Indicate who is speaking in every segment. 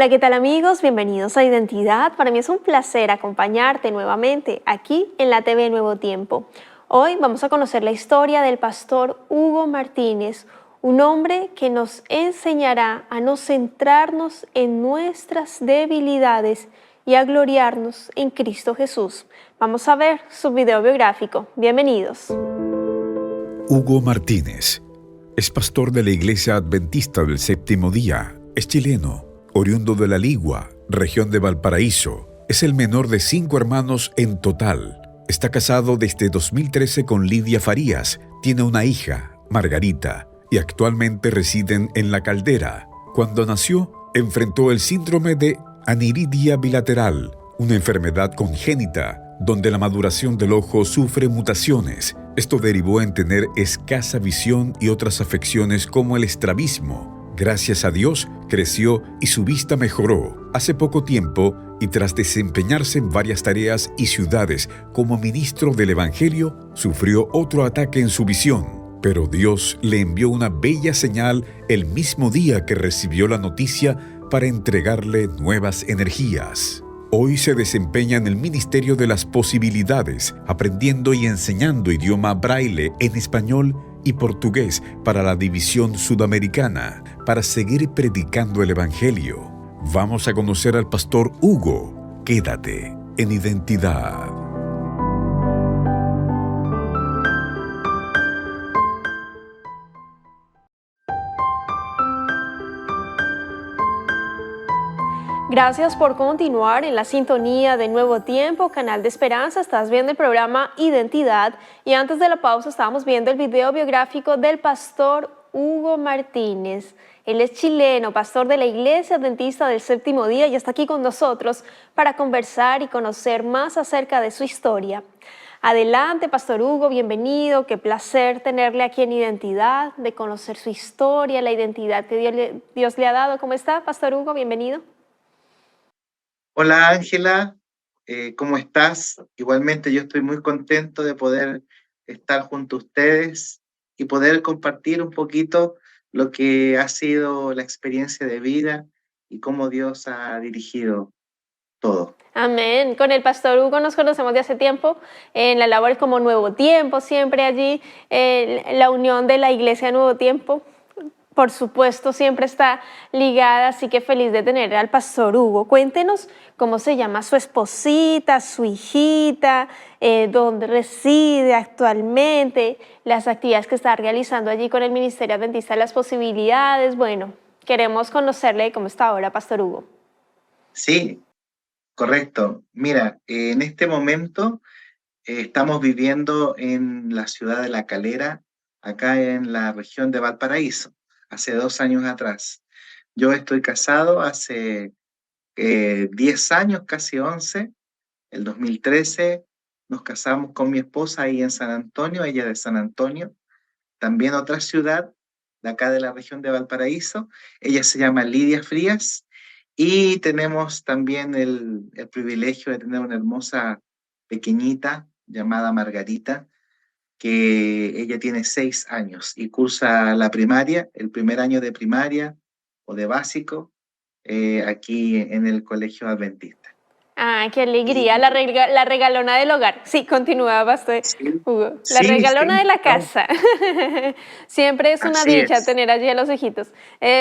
Speaker 1: Hola, ¿qué tal amigos? Bienvenidos a Identidad. Para mí es un placer acompañarte nuevamente aquí en la TV Nuevo Tiempo. Hoy vamos a conocer la historia del pastor Hugo Martínez, un hombre que nos enseñará a no centrarnos en nuestras debilidades y a gloriarnos en Cristo Jesús. Vamos a ver su video biográfico. Bienvenidos.
Speaker 2: Hugo Martínez es pastor de la Iglesia Adventista del Séptimo Día. Es chileno, oriundo de La Ligua, región de Valparaíso. Es el menor de 5 hermanos en total. Está casado desde 2013 con Lidia Farías. Tiene una hija, Margarita, y actualmente residen en La Caldera. Cuando nació, enfrentó el síndrome de aniridia bilateral, una enfermedad congénita donde la maduración del ojo sufre mutaciones. Esto derivó en tener escasa visión y otras afecciones como el estrabismo. Gracias a Dios, creció y su vista mejoró hace poco tiempo, y tras desempeñarse en varias tareas y ciudades como ministro del Evangelio, sufrió otro ataque en su visión. Pero Dios le envió una bella señal el mismo día que recibió la noticia para entregarle nuevas energías. Hoy se desempeña en el Ministerio de las Posibilidades, aprendiendo y enseñando idioma braille en español y portugués para la división sudamericana, para seguir predicando el Evangelio. Vamos a conocer al pastor Hugo. Quédate en Identidad.
Speaker 1: Gracias por continuar en la sintonía de Nuevo Tiempo, Canal de Esperanza. Estás viendo el programa Identidad y antes de la pausa estábamos viendo el video biográfico del pastor Hugo Martínez. Él es chileno, pastor de la Iglesia Adventista del Séptimo Día y está aquí con nosotros para conversar y conocer más acerca de su historia. Adelante, pastor Hugo, bienvenido. Qué placer tenerle aquí en Identidad, de conocer su historia, la identidad que Dios le ha dado. ¿Cómo está, pastor Hugo? Bienvenido.
Speaker 3: Hola Ángela, ¿cómo estás? Igualmente yo estoy muy contento de poder estar junto a ustedes y poder compartir un poquito lo que ha sido la experiencia de vida y cómo Dios ha dirigido todo.
Speaker 1: Amén. Con el pastor Hugo nos conocemos de hace tiempo en la labor como Nuevo Tiempo, siempre allí, la unión de la Iglesia Nuevo Tiempo, por supuesto, siempre está ligada, así que feliz de tener al pastor Hugo. Cuéntenos cómo se llama su esposita, su hijita, dónde reside actualmente, las actividades que está realizando allí con el Ministerio Adventista de las Posibilidades. Bueno, queremos conocerle cómo está ahora, pastor Hugo.
Speaker 3: Sí, correcto. Mira, en este momento estamos viviendo en la ciudad de La Calera, acá en la región de Valparaíso, hace 2 años atrás. Yo estoy casado hace 10 años, casi 11. El 2013 nos casamos con mi esposa ahí en San Antonio, ella de San Antonio, también otra ciudad de acá de la región de Valparaíso. Ella se llama Lidia Frías y tenemos también el privilegio de tener una hermosa pequeñita llamada Margarita, que ella tiene 6 años y cursa la primaria, el primer año de primaria o de básico, aquí en el Colegio Adventista.
Speaker 1: Ah, qué alegría,
Speaker 3: Y
Speaker 1: la regalona del hogar. Sí, continúa, pastor
Speaker 3: sí,
Speaker 1: Hugo. La
Speaker 3: sí,
Speaker 1: regalona
Speaker 3: sí,
Speaker 1: de la
Speaker 3: no,
Speaker 1: casa. Siempre es una
Speaker 3: así
Speaker 1: dicha
Speaker 3: es.
Speaker 1: tener allí a los hijitos.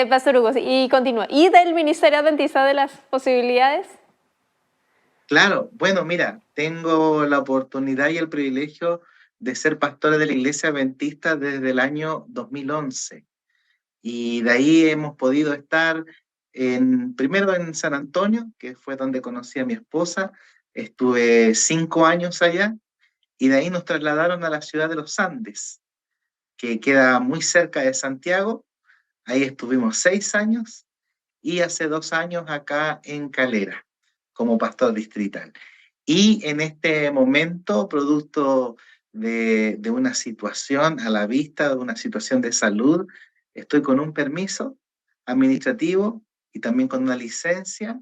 Speaker 1: Pastor Hugo, sí, y continúa. ¿Y del Ministerio Adventista de las Posibilidades?
Speaker 3: Claro, bueno, mira, tengo la oportunidad y el privilegio de ser pastor de la Iglesia Adventista desde el año 2011. Y de ahí hemos podido estar primero en San Antonio, que fue donde conocí a mi esposa. Estuve 5 años allá y de ahí nos trasladaron a la ciudad de los Andes, que queda muy cerca de Santiago. Ahí estuvimos 6 años y hace 2 años acá en Calera como pastor distrital. Y en este momento, producto de una situación a la vista, de una situación de salud, estoy con un permiso administrativo y también con una licencia,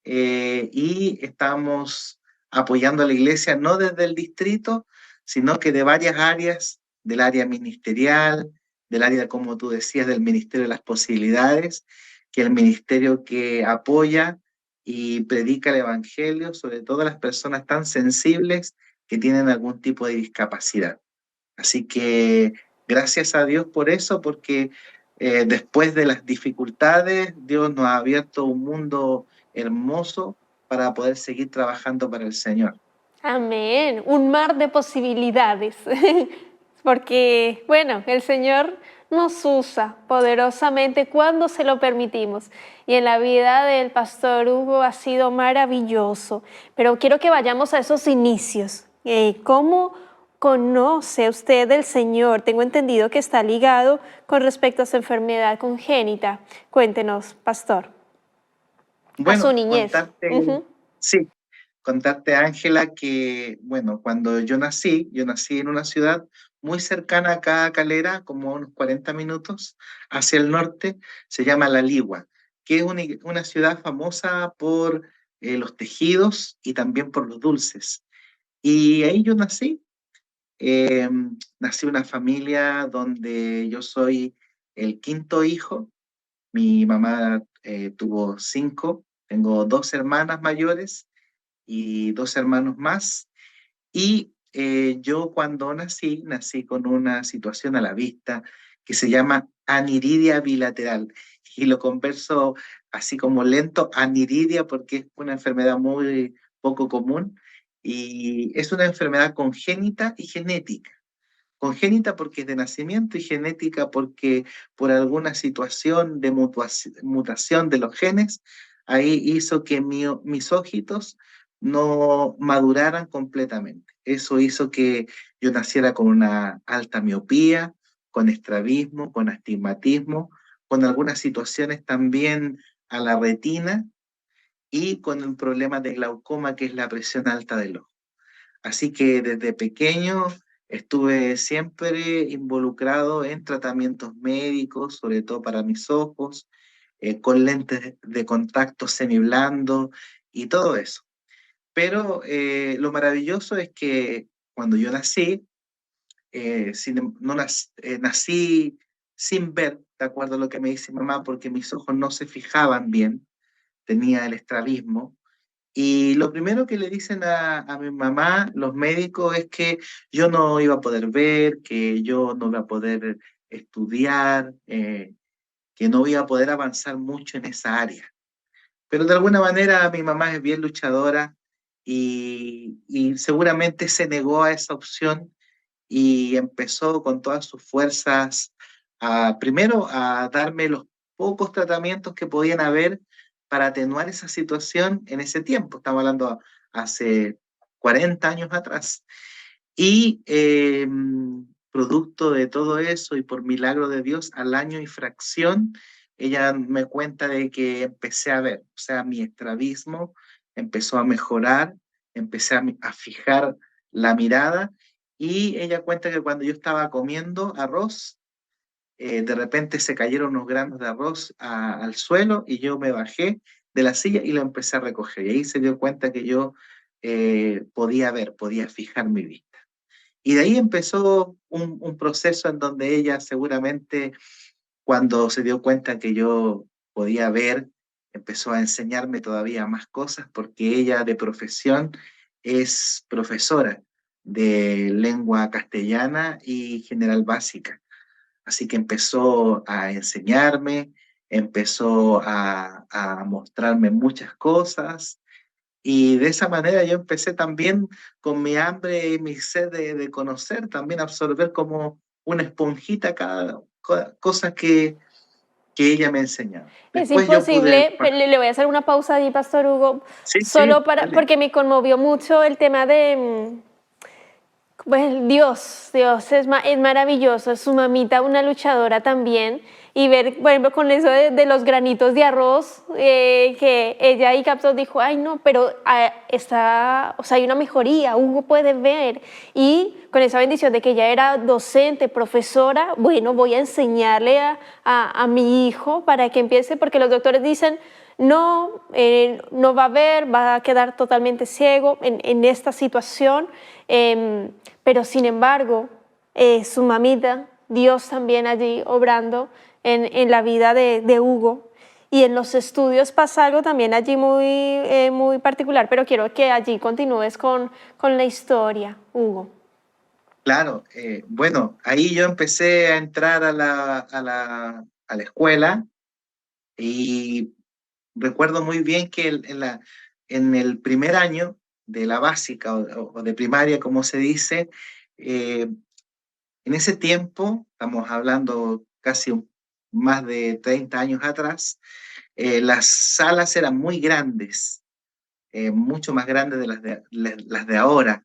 Speaker 3: y estamos apoyando a la iglesia no desde el distrito, sino que de varias áreas, del área ministerial, del área, como tú decías, del Ministerio de las Posibilidades, que el ministerio que apoya y predica el Evangelio, sobre todo a las personas tan sensibles que tienen algún tipo de discapacidad. Así que gracias a Dios por eso, porque después de las dificultades, Dios nos ha abierto un mundo hermoso para poder seguir trabajando para el Señor.
Speaker 1: Amén, un mar de posibilidades, porque bueno, el Señor nos usa poderosamente cuando se lo permitimos. Y en la vida del pastor Hugo ha sido maravilloso, pero quiero que vayamos a esos inicios. ¿Cómo conoce usted del Señor? Tengo entendido que está ligado con respecto a su enfermedad congénita. Cuéntenos, pastor, a su
Speaker 3: Bueno,
Speaker 1: niñez. Ujú.
Speaker 3: sí, contarte, Ángela, que, bueno, cuando yo nací en una ciudad muy cercana acá a Calera, como a unos 40 minutos hacia el norte, se llama La Ligua, que es una ciudad famosa por los tejidos y también por los dulces. Y ahí yo nací. Eh, Nací en una familia donde yo soy el quinto hijo. Mi mamá tuvo cinco, tengo dos hermanas mayores y dos hermanos más. Y yo cuando nací con una situación a la vista que se llama aniridia bilateral. Y lo converso así como lento, aniridia, porque es una enfermedad muy poco común. Y es una enfermedad congénita y genética. Congénita porque es de nacimiento y genética porque por alguna situación de mutación de los genes, ahí hizo que mis ojitos no maduraran completamente. Eso hizo que yo naciera con una alta miopía, con estrabismo, con astigmatismo, con algunas situaciones también a la retina y con un problema de glaucoma que es la presión alta del ojo. Así que desde pequeño estuve siempre involucrado en tratamientos médicos, sobre todo para mis ojos, con lentes de contacto semiblando y todo eso. Pero lo maravilloso es que cuando yo nací, nací sin ver, de acuerdo a lo que me dice mi mamá, porque mis ojos no se fijaban bien, tenía el estrabismo. Y lo primero que le dicen a mi mamá, los médicos, es que yo no iba a poder ver, que yo no iba a poder estudiar, que no iba a poder avanzar mucho en esa área. Pero de alguna manera mi mamá es bien luchadora y seguramente se negó a esa opción y empezó con todas sus fuerzas primero a darme los pocos tratamientos que podían haber para atenuar esa situación en ese tiempo. Estamos hablando hace 40 años atrás. Y producto de todo eso y por milagro de Dios, al año y fracción, ella me cuenta de que empecé a ver, o sea, mi estrabismo empezó a mejorar, empecé a fijar la mirada y ella cuenta que cuando yo estaba comiendo arroz, de repente se cayeron unos granos de arroz al suelo y yo me bajé de la silla y lo empecé a recoger. Y ahí se dio cuenta que yo podía ver, podía fijar mi vista. Y de ahí empezó un proceso en donde ella seguramente, cuando se dio cuenta que yo podía ver, empezó a enseñarme todavía más cosas porque ella de profesión es profesora de lengua castellana y general básica. Así que empezó a enseñarme, empezó a mostrarme muchas cosas y de esa manera yo empecé también con mi hambre y mi sed de conocer, también absorber como una esponjita cada cosa que ella me enseñaba.
Speaker 1: Es
Speaker 3: Después yo pude...
Speaker 1: imposible, pero le voy a hacer una pausa ahí, Pastor Hugo,
Speaker 3: Sí, sí,
Speaker 1: solo para,
Speaker 3: dale.
Speaker 1: porque me conmovió mucho el tema de, pues Dios es maravilloso, es su mamita una luchadora también, y ver, por ejemplo, con eso de los granitos de arroz, que ella y Capsos dijo, ay no, pero está, o sea, hay una mejoría, Hugo puede ver, y con esa bendición de que ella era docente, profesora, bueno, voy a enseñarle a mi hijo para que empiece, porque los doctores dicen, no, no va a ver, va a quedar totalmente ciego en esta situación, pero sin embargo, su mamita, Dios también allí obrando en la vida de Hugo. Y en los estudios pasa algo también allí muy particular, pero quiero que allí continúes con la historia, Hugo.
Speaker 3: Claro, bueno, ahí yo empecé a entrar a la escuela y recuerdo muy bien que en el primer año de la básica o de primaria, como se dice, eh, en ese tiempo, estamos hablando casi más de 30 años atrás, las salas eran muy grandes, mucho más grandes de las de ahora.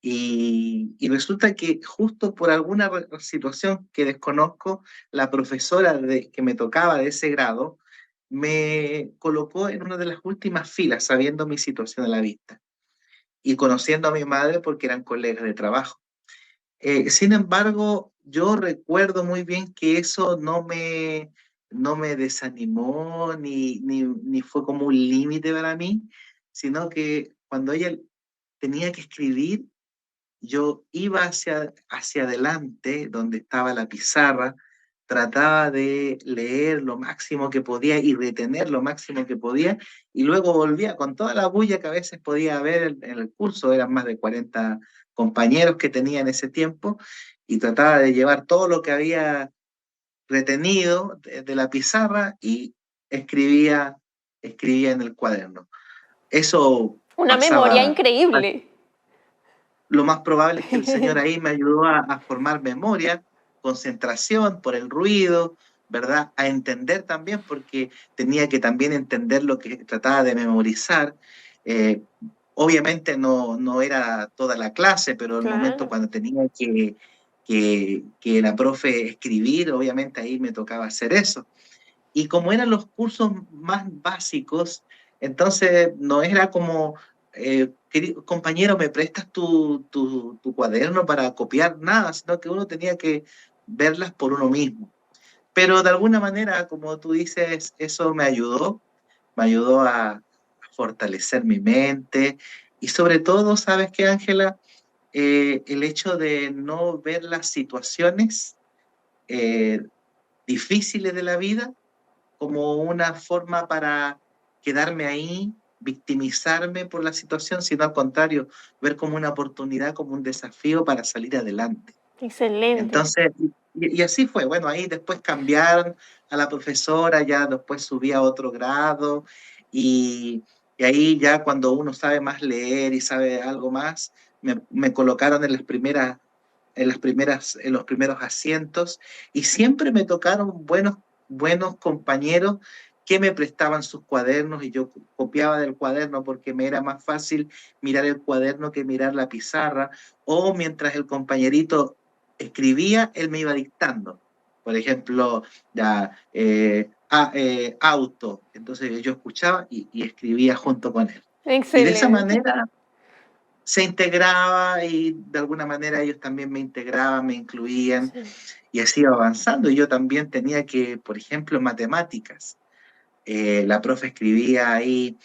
Speaker 3: Y resulta que justo por alguna situación que desconozco, la profesora que me tocaba de ese grado me colocó en una de las últimas filas, sabiendo mi situación a la vista y conociendo a mi madre porque eran colegas de trabajo. Sin embargo, yo recuerdo muy bien que eso no me desanimó ni fue como un límite para mí, sino que cuando ella tenía que escribir, yo iba hacia adelante, donde estaba la pizarra, trataba de leer lo máximo que podía y retener lo máximo que podía, y luego volvía con toda la bulla que a veces podía haber en el curso, eran más de 40 compañeros que tenía en ese tiempo, y trataba de llevar todo lo que había retenido de la pizarra y escribía, escribía en el cuaderno. Eso
Speaker 1: Una memoria
Speaker 3: pasaba.
Speaker 1: increíble.
Speaker 3: Lo más probable es que el Señor ahí me ayudó a formar memoria, concentración por el ruido, ¿verdad? A entender también, porque tenía que también entender lo que trataba de memorizar. Eh, Obviamente no era toda la clase, pero el momento
Speaker 1: Claro.
Speaker 3: cuando tenía que la profe escribir, obviamente ahí me tocaba hacer eso. Y como eran los cursos más básicos, entonces no era como, compañero, ¿me prestas tu cuaderno para copiar? Nada, sino que uno tenía que verlas por uno mismo. Pero de alguna manera, como tú dices, eso me ayudó a fortalecer mi mente y sobre todo, ¿sabes qué, Ángela? El hecho de no ver las situaciones eh, difíciles de la vida como una forma para quedarme ahí, victimizarme por la situación, sino al contrario, ver como una oportunidad, como un desafío para salir adelante.
Speaker 1: Excelente.
Speaker 3: Entonces, y así fue. Bueno, ahí después cambiaron a la profesora, ya después subí a otro grado y ahí ya cuando uno sabe más leer y sabe algo más, me colocaron en los primeros asientos y siempre me tocaron buenos compañeros que me prestaban sus cuadernos y yo copiaba del cuaderno porque me era más fácil mirar el cuaderno que mirar la pizarra o mientras el compañerito escribía, él me iba dictando. Por ejemplo, ya, auto. Entonces yo escuchaba y escribía junto con él. Y de esa
Speaker 1: Excelente.
Speaker 3: manera se integraba y de alguna manera ellos también me integraban, me incluían
Speaker 1: Sí.
Speaker 3: y así iba avanzando. Y yo también tenía que, por ejemplo, en matemáticas, la profe escribía ahí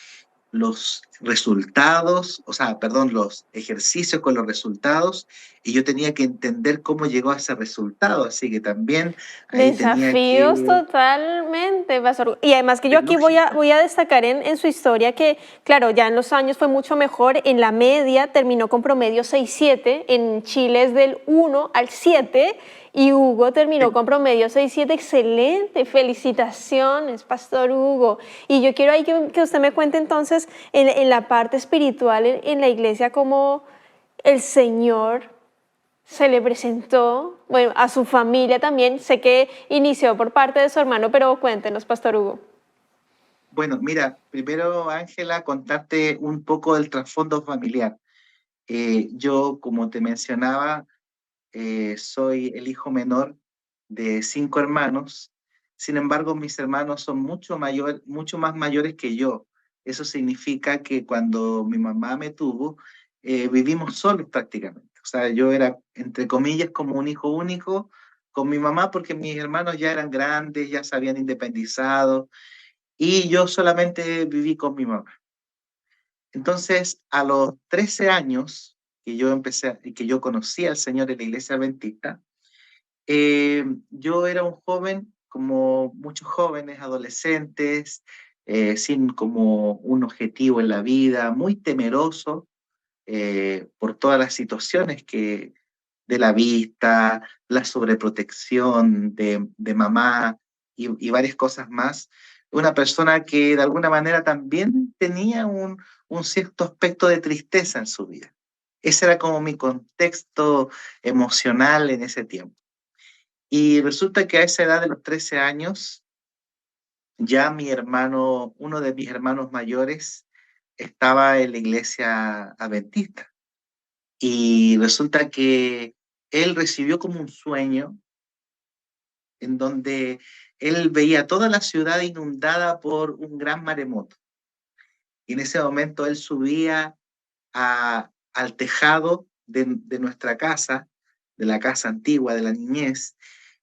Speaker 3: los resultados, o sea, perdón, los ejercicios con los resultados, y yo tenía que entender cómo llegó a ese resultado, así que también ahí tenía que,
Speaker 1: Desafíos totalmente, pastor. Y además que yo
Speaker 3: de
Speaker 1: aquí voy a,
Speaker 3: lógica.
Speaker 1: voy a destacar en su historia que, claro, ya en los años fue mucho mejor. En la media terminó con promedio 6,7. En Chile es del 1 al 7. Y Hugo terminó
Speaker 3: Sí.
Speaker 1: con promedio 6,7. Excelente. Felicitaciones, Pastor Hugo. Y yo quiero ahí que usted me cuente entonces en la parte espiritual en la iglesia cómo el Señor se le presentó, bueno, a su familia también. Sé que inició por parte de su hermano, pero cuéntenos, Pastor Hugo.
Speaker 3: Bueno, mira, primero, Ángela, contarte un poco del trasfondo familiar. Yo, como te mencionaba, soy el hijo menor de 5 hermanos. Sin embargo, mis hermanos son mucho más mayores que yo. Eso significa que cuando mi mamá me tuvo, vivimos solos prácticamente. O sea, yo era, entre comillas, como un hijo único con mi mamá porque mis hermanos ya eran grandes, ya se habían independizado y yo solamente viví con mi mamá. Entonces, a los 13 años que yo conocí al Señor en la iglesia adventista, yo era un joven como muchos jóvenes, adolescentes, sin como un objetivo en la vida, muy temeroso por todas las situaciones de la vista, la sobreprotección de mamá y varias cosas más. Una persona que de alguna manera también tenía un cierto aspecto de tristeza en su vida. Ese era como mi contexto emocional en ese tiempo. Y resulta que a esa edad de los 13 años, ya mi hermano, uno de mis hermanos mayores, estaba en la iglesia adventista. Y resulta que él recibió como un sueño en donde él veía toda la ciudad inundada por un gran maremoto. Y en ese momento él subía al tejado de nuestra casa, de la casa antigua, de la niñez,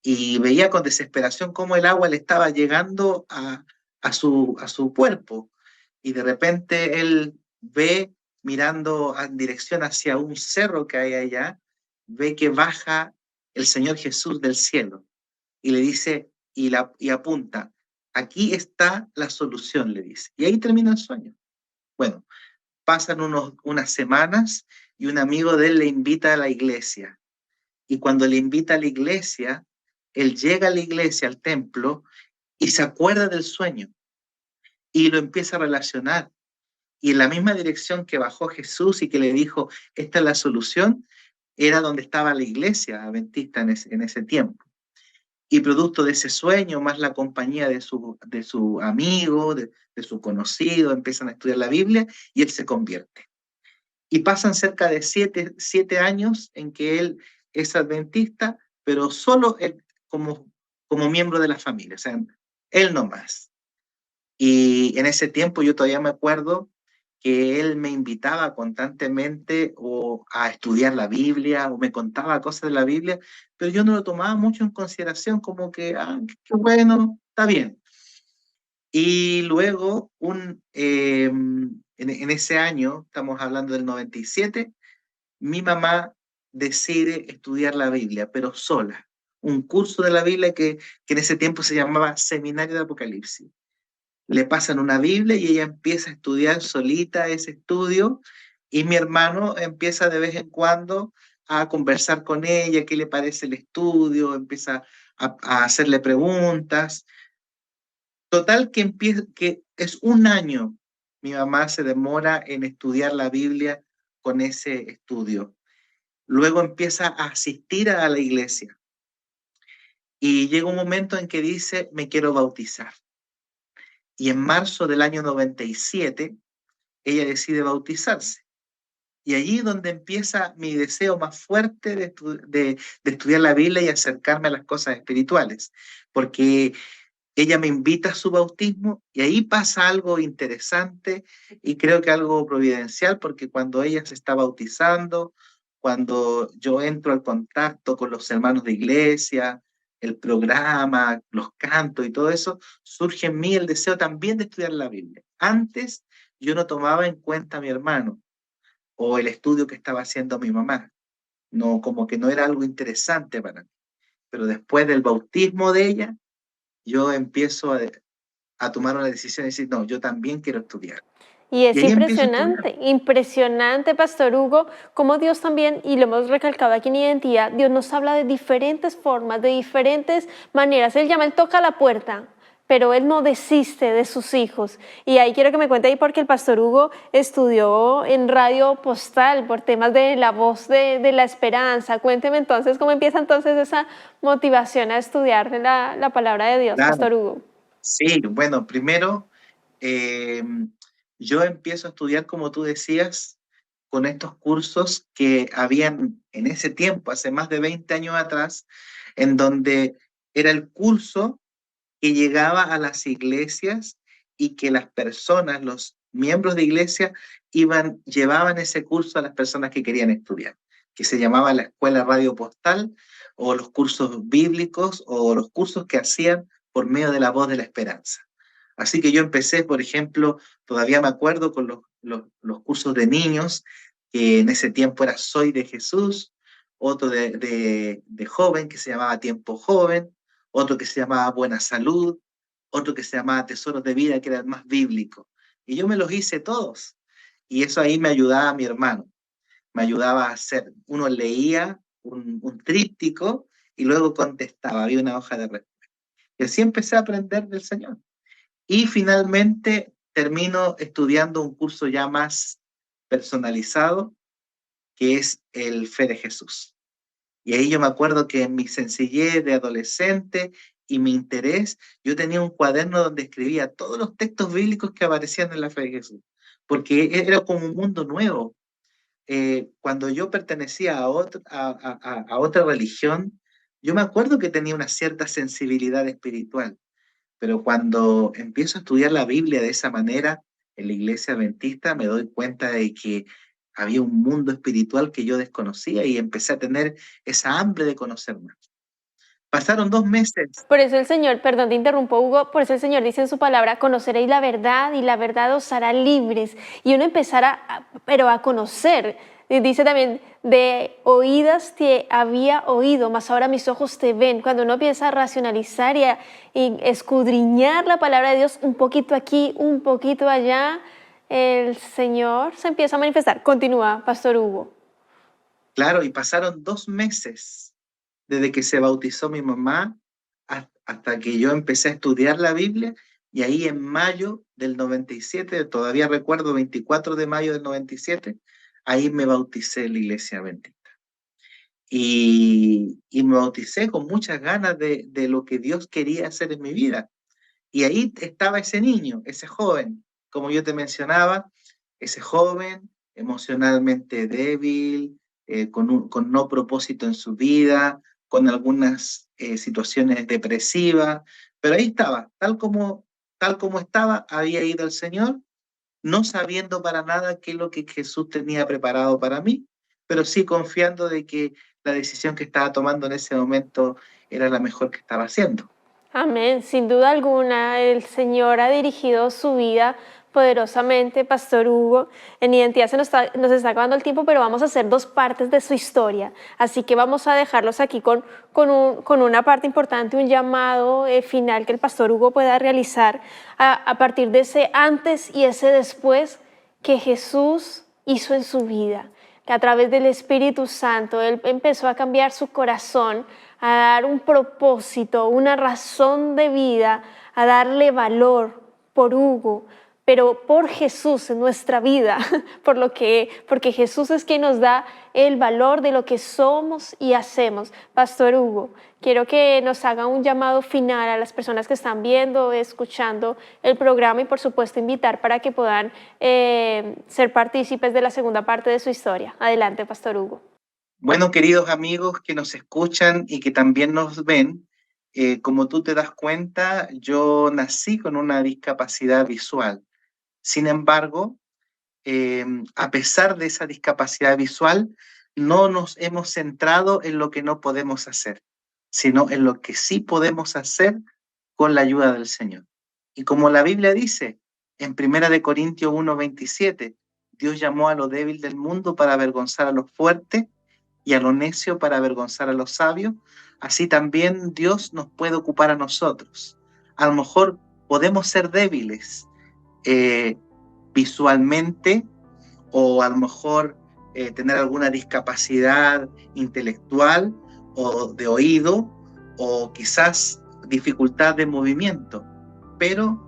Speaker 3: y veía con desesperación cómo el agua le estaba llegando a su cuerpo. Y de repente él ve, mirando en dirección hacia un cerro que hay allá, ve que baja el Señor Jesús del cielo y le dice, y apunta, aquí está la solución, le dice. Y ahí termina el sueño. Bueno, pasan unas semanas y un amigo de él le invita a la iglesia. Y cuando le invita a la iglesia, él llega a la iglesia, al templo, y se acuerda del sueño y lo empieza a relacionar. Y en la misma dirección que bajó Jesús y que le dijo, esta es la solución, era donde estaba la iglesia adventista en ese tiempo. Y producto de ese sueño, más la compañía de su amigo, de su conocido, empiezan a estudiar la Biblia y él se convierte. Y pasan cerca de 7 años en que él es adventista, pero solo él como miembro de la familia, o sea, él no más. Y en ese tiempo yo todavía me acuerdo que él me invitaba constantemente o a estudiar la Biblia o me contaba cosas de la Biblia, pero yo no lo tomaba mucho en consideración, como que, qué bueno, está bien. Y luego, en ese año, estamos hablando del 97, mi mamá decide estudiar la Biblia, pero sola. Un curso de la Biblia que en ese tiempo se llamaba Seminario de Apocalipsis. Le pasan una Biblia y ella empieza a estudiar solita ese estudio y mi hermano empieza de vez en cuando a conversar con ella, qué le parece el estudio, empieza a hacerle preguntas. Total que es un año mi mamá se demora en estudiar la Biblia con ese estudio. Luego empieza a asistir a la iglesia y llega un momento en que dice, me quiero bautizar. Y en marzo del año 97, ella decide bautizarse. Y allí es donde empieza mi deseo más fuerte de estudiar la Biblia y acercarme a las cosas espirituales, porque ella me invita a su bautismo y ahí pasa algo interesante y creo que algo providencial, porque cuando ella se está bautizando, cuando yo entro al contacto con los hermanos de iglesia, el programa, los cantos y todo eso, surge en mí el deseo también de estudiar la Biblia. Antes yo no tomaba en cuenta a mi hermano o el estudio que estaba haciendo mi mamá, no, como que no era algo interesante para mí, pero después del bautismo de ella, yo empiezo a tomar una decisión y decir, no, yo también quiero estudiar.
Speaker 1: Y
Speaker 3: Y
Speaker 1: es
Speaker 3: ahí empiezo a estudiar.
Speaker 1: impresionante, impresionante, Pastor Hugo, cómo Dios también, y lo hemos recalcado aquí en Identidad, Dios nos habla de diferentes formas, de diferentes maneras. Él llama, Él toca la puerta, pero Él no desiste de sus hijos. Y ahí quiero que me cuente ahí porque el Pastor Hugo estudió en Radio Postal por temas de la voz de la esperanza. Cuénteme entonces cómo empieza entonces esa motivación a estudiar la palabra de Dios,
Speaker 3: Claro,
Speaker 1: Pastor Hugo.
Speaker 3: sí, bueno, primero eh, yo empiezo a estudiar, como tú decías, con estos cursos que habían en ese tiempo, hace más de 20 años atrás, en donde era el curso que llegaba a las iglesias y que las personas, los miembros de iglesia, llevaban ese curso a las personas que querían estudiar, que se llamaba la Escuela Radio Postal, o los cursos bíblicos, o los cursos que hacían por medio de la voz de la esperanza. Así que yo empecé, por ejemplo, todavía me acuerdo con los cursos de niños, que en ese tiempo era Soy de Jesús, otro de joven que se llamaba Tiempo Joven, otro que se llamaba Buena Salud, otro que se llamaba Tesoros de Vida, que era el más bíblico. Y yo me los hice todos. Y eso ahí me ayudaba a mi hermano. Me ayudaba a hacer, uno leía un tríptico y luego contestaba, había una hoja de respuesta. Y así empecé a aprender del Señor. Y finalmente termino estudiando un curso ya más personalizado, que es el Fe de Jesús. Y ahí yo me acuerdo que en mi sencillez de adolescente y mi interés, yo tenía un cuaderno donde escribía todos los textos bíblicos que aparecían en la Fe de Jesús, porque era como un mundo nuevo. Cuando yo pertenecía a otra religión, yo me acuerdo que tenía una cierta sensibilidad espiritual, pero cuando empiezo a estudiar la Biblia de esa manera, en la iglesia adventista, me doy cuenta de que había un mundo espiritual que yo desconocía y empecé a tener esa hambre de conocer más. Pasaron 2 meses.
Speaker 1: Por eso el Señor, perdón, te interrumpo, Hugo, por eso el Señor dice en su palabra, conoceréis la verdad y la verdad os hará libres. Y uno empezará, pero a conocer. Y dice también, de oídas te había oído, mas ahora mis ojos te ven. Cuando uno empieza a racionalizar y escudriñar la palabra de Dios, un poquito aquí, un poquito allá, el Señor se empieza a manifestar. Continúa, Pastor Hugo.
Speaker 3: Claro, y pasaron 2 meses desde que se bautizó mi mamá hasta que yo empecé a estudiar la Biblia, y ahí en mayo del 97, todavía recuerdo, 24 de mayo del 97, ahí me bauticé en la iglesia adventista. Y me bauticé con muchas ganas de lo que Dios quería hacer en mi vida. Y ahí estaba ese niño, ese joven, como yo te mencionaba, ese joven emocionalmente débil, con no propósito en su vida, con algunas situaciones depresivas, pero ahí estaba, tal como estaba, había ido al Señor, no sabiendo para nada qué es lo que Jesús tenía preparado para mí, pero sí confiando de que la decisión que estaba tomando en ese momento era la mejor que estaba haciendo.
Speaker 1: Amén. Sin duda alguna, el Señor ha dirigido su vida poderosamente, Pastor Hugo. En Identidad nos está acabando el tiempo, pero vamos a hacer 2 partes de su historia. Así que vamos a dejarlos aquí con una parte importante, un llamado final que el Pastor Hugo pueda realizar a partir de ese antes y ese después que Jesús hizo en su vida. Que a través del Espíritu Santo Él empezó a cambiar su corazón, a dar un propósito, una razón de vida, a darle valor por Hugo, pero por Jesús en nuestra vida, porque Jesús es quien nos da el valor de lo que somos y hacemos. Pastor Hugo, quiero que nos haga un llamado final a las personas que están viendo, escuchando el programa y por supuesto invitar para que puedan ser partícipes de la segunda parte de su historia. Adelante, Pastor Hugo.
Speaker 3: Bueno, queridos amigos que nos escuchan y que también nos ven, como tú te das cuenta, yo nací con una discapacidad visual. Sin embargo, a pesar de esa discapacidad visual, no nos hemos centrado en lo que no podemos hacer, sino en lo que sí podemos hacer con la ayuda del Señor. Y como la Biblia dice en 1 Corintios 1:27, Dios llamó a lo débil del mundo para avergonzar a los fuertes y a lo necio para avergonzar a los sabios. Así también Dios nos puede ocupar a nosotros. A lo mejor podemos ser débiles visualmente, o a lo mejor tener alguna discapacidad intelectual o de oído, o quizás dificultad de movimiento, pero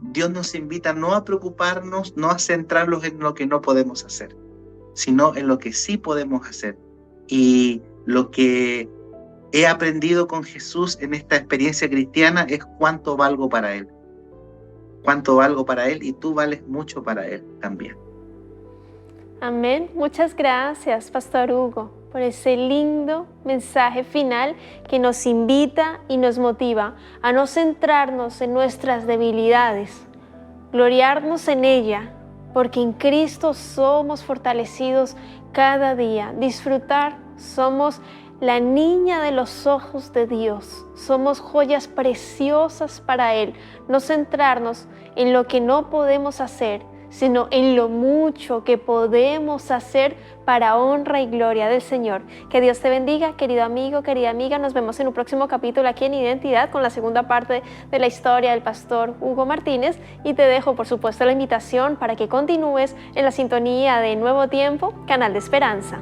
Speaker 3: Dios nos invita no a preocuparnos, no a centrarnos en lo que no podemos hacer, sino en lo que sí podemos hacer. Y lo que he aprendido con Jesús en esta experiencia cristiana es cuánto valgo para Él. Cuánto valgo para Él, y tú vales mucho para Él también.
Speaker 1: Amén. Muchas gracias, Pastor Hugo, por ese lindo mensaje final que nos invita y nos motiva a no centrarnos en nuestras debilidades, gloriarnos en ella, porque en Cristo somos fortalecidos cada día. Disfrutar, somos la niña de los ojos de Dios, somos joyas preciosas para Él. No centrarnos en lo que no podemos hacer, sino en lo mucho que podemos hacer para honra y gloria del Señor. Que Dios te bendiga, querido amigo, querida amiga. Nos vemos en un próximo capítulo aquí en Identidad con la segunda parte de la historia del pastor Hugo Martínez, y te dejo, por supuesto, la invitación para que continúes en la sintonía de Nuevo Tiempo, Canal de Esperanza.